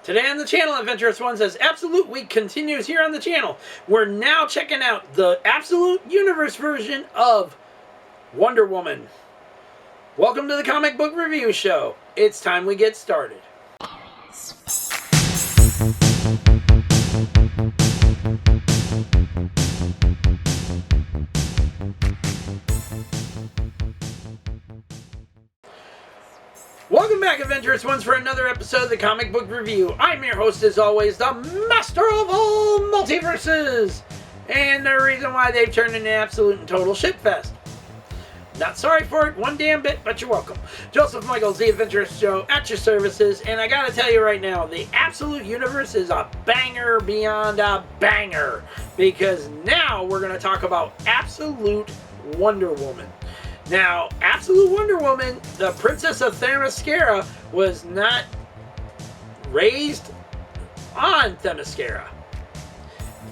Today on the channel, Adventurous Ones, as Absolute Week continues here on the channel, we're now checking out the Absolute Universe version of Wonder Woman. Welcome to the comic book review show. It's time we get started. Welcome back, Adventurous Ones, for another episode of the comic book review. I'm your host, as always, the master of all multiverses, and the reason why they've turned into absolute and total shitfest. Not sorry for it one damn bit, but you're welcome. Joseph Michaels, the Adventurous Joe, at your services, and I gotta tell you right now, the Absolute Universe is a banger beyond a banger, because now we're gonna talk about Absolute Wonder Woman. Now, Absolute Wonder Woman, the Princess of Themyscira, was not raised on Themyscira.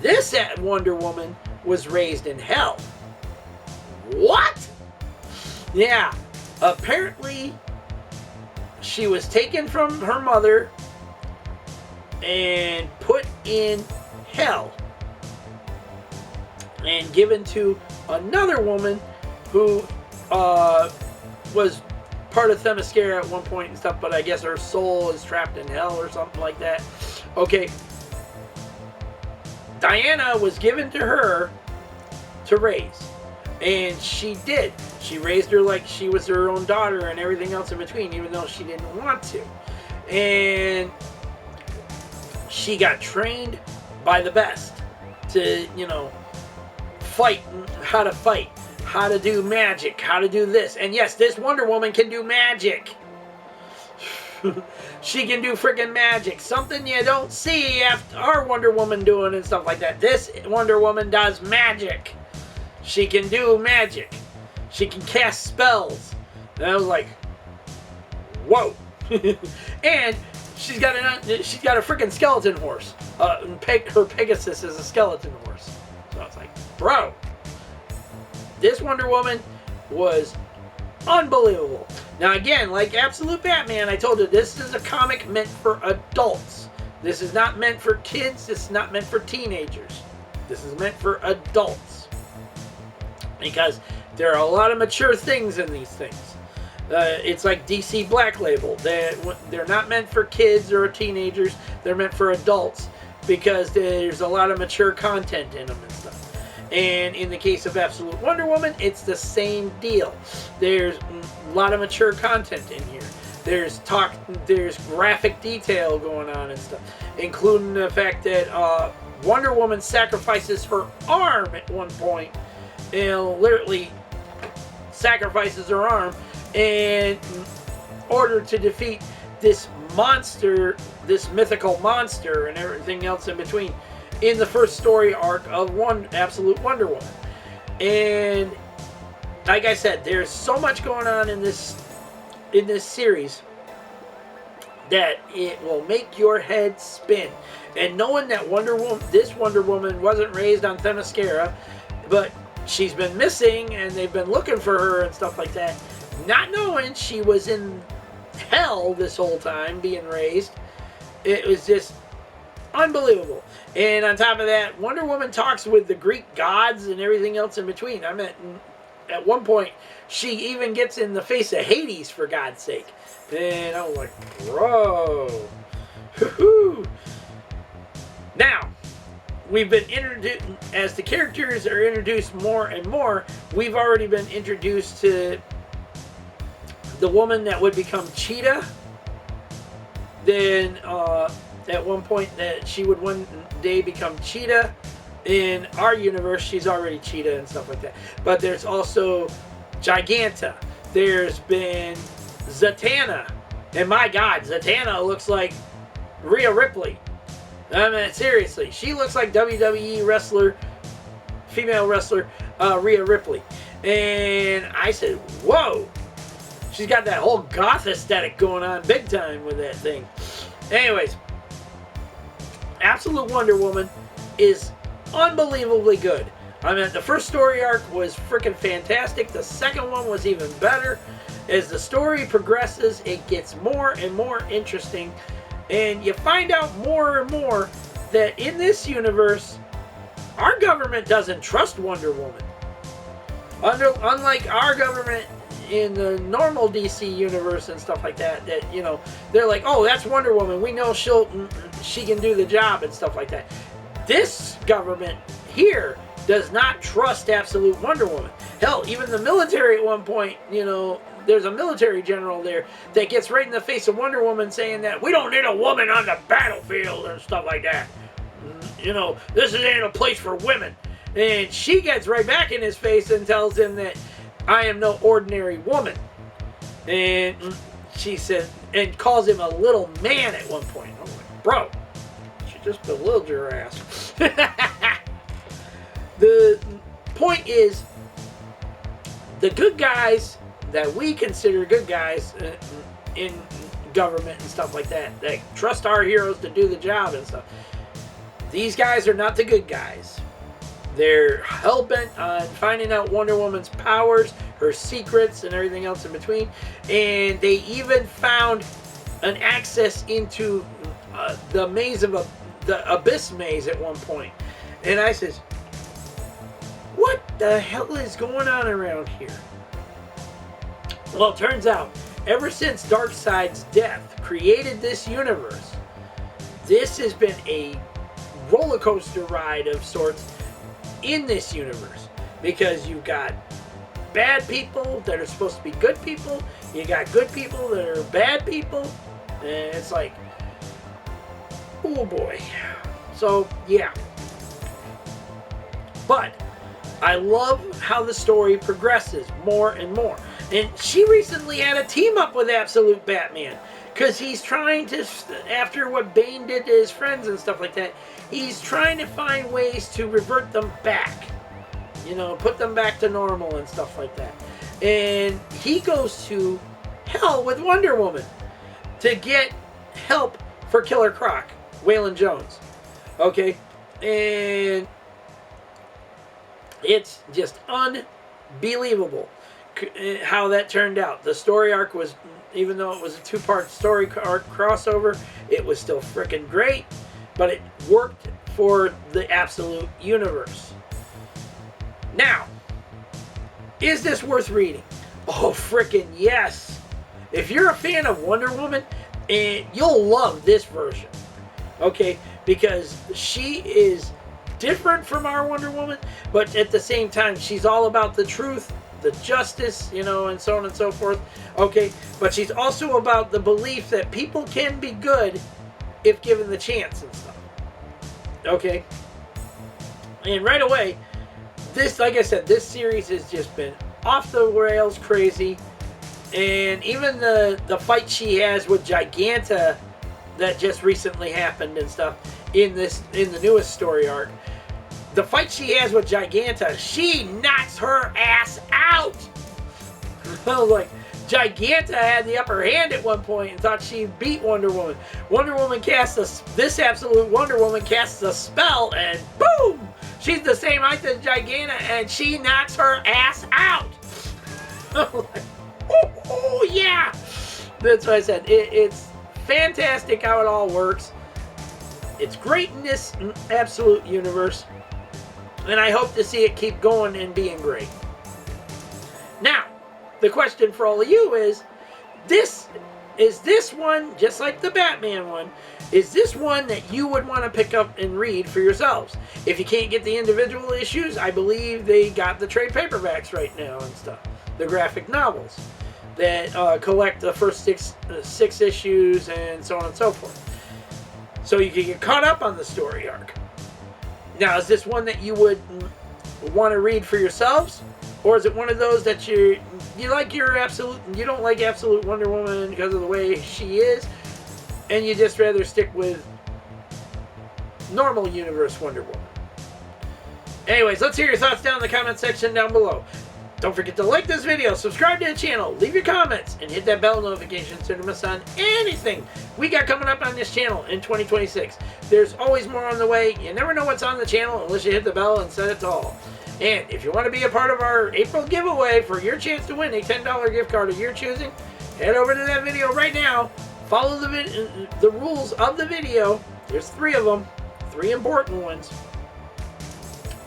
This Wonder Woman was raised in hell. What? Yeah, apparently she was taken from her mother and put in hell and given to another woman who was part of Themyscira at one point and stuff, but I guess her soul is trapped in hell or something like that. Okay. Diana was given to her to raise, and she did. She raised her like she was her own daughter and everything else in between, even though she didn't want to. And she got trained by the best to, fight, how to fight, how to do magic, how to do this. And yes, this Wonder Woman can do magic. She can do freaking magic. Something you don't see after our Wonder Woman doing and stuff like that. This Wonder Woman does magic. She can do magic. She can cast spells. And I was like, whoa. And she's got a freaking skeleton horse. Her Pegasus is a skeleton horse. So I was like, bro. This Wonder Woman was unbelievable. Now again, like Absolute Batman, I told you, this is a comic meant for adults. This is not meant for kids. This is not meant for teenagers. This is meant for adults. Because there are a lot of mature things in these things. It's like DC Black Label. They're not meant for kids or teenagers. They're meant for adults because there's a lot of mature content in them and stuff. And in the case of Absolute Wonder Woman, it's the same deal. There's a lot of mature content in here. There's graphic detail going on and stuff, including the fact that Wonder Woman sacrifices her arm at one point, and literally sacrifices her arm in order to defeat this monster, this mythical monster, and everything else in between, in the first story arc of Absolute Wonder Woman. And like I said, there's so much going on in this series that it will make your head spin. And knowing that this Wonder Woman wasn't raised on Themyscira, but she's been missing and they've been looking for her and stuff like that, not knowing she was in hell this whole time being raised, it was just unbelievable. And on top of that, Wonder Woman talks with the Greek gods and everything else in between. I mean, at one point, she even gets in the face of Hades, for God's sake. And I was like, bro. Hoo-hoo. Now, we've been introduced, as the characters are introduced more and more, we've already been introduced to the woman that would become Cheetah. Then, at one point that she would one day become Cheetah. In our universe, she's already Cheetah and stuff like that. But there's also Giganta. There's been Zatanna. And my God, Zatanna looks like Rhea Ripley. I mean, seriously. She looks like WWE wrestler, female wrestler, Rhea Ripley. And I said, whoa. She's got that whole goth aesthetic going on big time with that thing. Anyways, Absolute Wonder Woman is unbelievably good. I mean, the first story arc was freaking fantastic. The second one was even better. As the story progresses, it gets more and more interesting. And you find out more and more that in this universe, our government doesn't trust Wonder Woman. Unlike our government in the normal DC universe and stuff like that, you know, they're like, oh, that's Wonder Woman. We know she can do the job and stuff like that. This government here does not trust absolute Wonder Woman. Hell, even the military at one point, you know, there's a military general there that gets right in the face of Wonder Woman saying that we don't need a woman on the battlefield and stuff like that. You know, this ain't a place for women. And she gets right back in his face and tells him that I am no ordinary woman. And she said, and calls him a little man at one point. I'm like, bro, she just belittled your ass. The point is, the good guys that we consider good guys in government and stuff like that trust our heroes to do the job and stuff, these guys are not the good guys. They're hell-bent on finding out Wonder Woman's powers, her secrets, and everything else in between. And they even found an access into the maze of the Abyss maze at one point. And I says, what the hell is going on around here? Well, it turns out, ever since Darkseid's death created this universe, this has been a roller coaster ride of sorts in this universe, because you've got bad people that are supposed to be good people, you got good people that are bad people, and it's like, oh boy. So yeah, but I love how the story progresses more and more. And she recently had a team up with Absolute Batman, because he's trying to, after what Bane did to his friends and stuff like that, he's trying to find ways to revert them back. You know, put them back to normal and stuff like that. And he goes to hell with Wonder Woman to get help for Killer Croc, Waylon Jones. Okay? And it's just unbelievable how that turned out. The story arc was, even though it was a two-part story arc crossover, it was still freaking great, but it worked for the absolute universe. Now, is this worth reading? Oh, freaking yes. If you're a fan of Wonder Woman, you'll love this version. Okay? Because she is different from our Wonder Woman, but at the same time, she's all about the truth, the justice, you know, and so on and so forth. Okay? But she's also about the belief that people can be good if given the chance and stuff. Okay? And right away, this, like I said, this series has just been off the rails crazy. And even the fight she has with Giganta that just recently happened and stuff in the newest story arc. The fight she has with Giganta, she knocks her ass out. I was like, Giganta had the upper hand at one point and thought she beat Wonder Woman. Wonder Woman this absolute Wonder Woman casts a spell and boom! She's the same height as Giganta and she knocks her ass out. I'm like, oh yeah! That's what I said. It's fantastic how it all works. It's great in this absolute universe. And I hope to see it keep going and being great. Now, the question for all of you is this one, just like the Batman one, is this one that you would want to pick up and read for yourselves? If you can't get the individual issues, I believe they got the trade paperbacks right now and stuff. The graphic novels that collect the first six issues and so on and so forth. So you can get caught up on the story arc. Now, is this one that you would want to read for yourselves? Or is it one of those that you like you don't like absolute Wonder Woman because of the way she is, and you just rather stick with normal universe Wonder Woman? Anyways, let's hear your thoughts down in the comment section down below. Don't forget to like this video, subscribe to the channel, leave your comments, and hit that bell notification so you don't miss on anything we got coming up on this channel in 2026. There's always more on the way. You never know what's on the channel unless you hit the bell and set it to all. And if you want to be a part of our April giveaway for your chance to win a $10 gift card of your choosing, head over to that video right now, Follow the rules of the video. There's 3 of them, 3 important ones.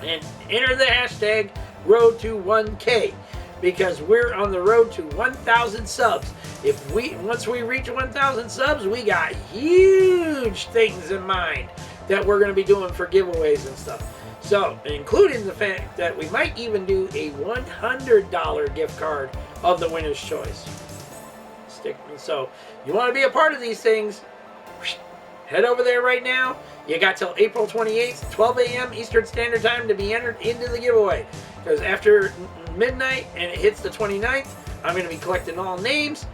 And enter the hashtag road to 1K, because we're on the road to 1,000 subs. Once we reach 1,000 subs, we got huge things in mind that we're going to be doing for giveaways and stuff. So, including the fact that we might even do a $100 gift card of the winner's choice. So, you want to be a part of these things, head over there right now. You got till April 28th, 12 a.m. Eastern Standard Time to be entered into the giveaway. Because after midnight and it hits the 29th, I'm going to be collecting all names,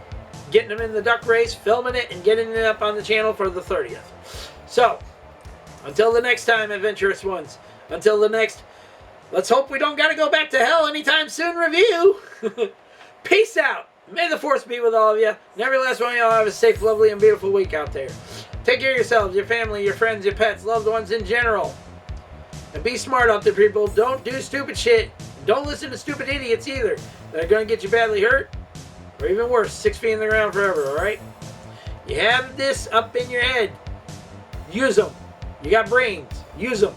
getting them in the duck race, filming it, and getting it up on the channel for the 30th. So, until the next time, Adventurous Ones. Until the next, let's hope we don't got to go back to hell anytime soon review. Peace out. May the force be with all of you. And every last one of y'all have a safe, lovely, and beautiful week out there. Take care of yourselves, your family, your friends, your pets, loved ones in general. And be smart out there, people. Don't do stupid shit. Don't listen to stupid idiots either. They're going to get you badly hurt. Or even worse, 6 feet in the ground forever, alright? You have this up in your head. Use them. You got brains. Use them.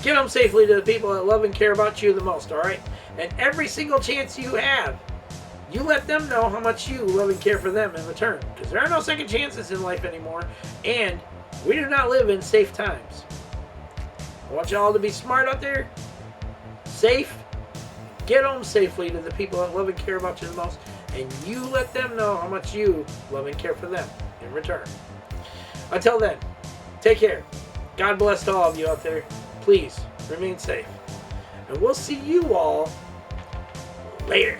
Get them safely to the people that love and care about you the most, alright? And every single chance you have, you let them know how much you love and care for them in return. Because there are no second chances in life anymore. And we do not live in safe times. I want you all to be smart out there. Safe. Get home safely to the people that love and care about you the most. And you let them know how much you love and care for them in return. Until then, take care. God bless to all of you out there. Please remain safe. And we'll see you all later.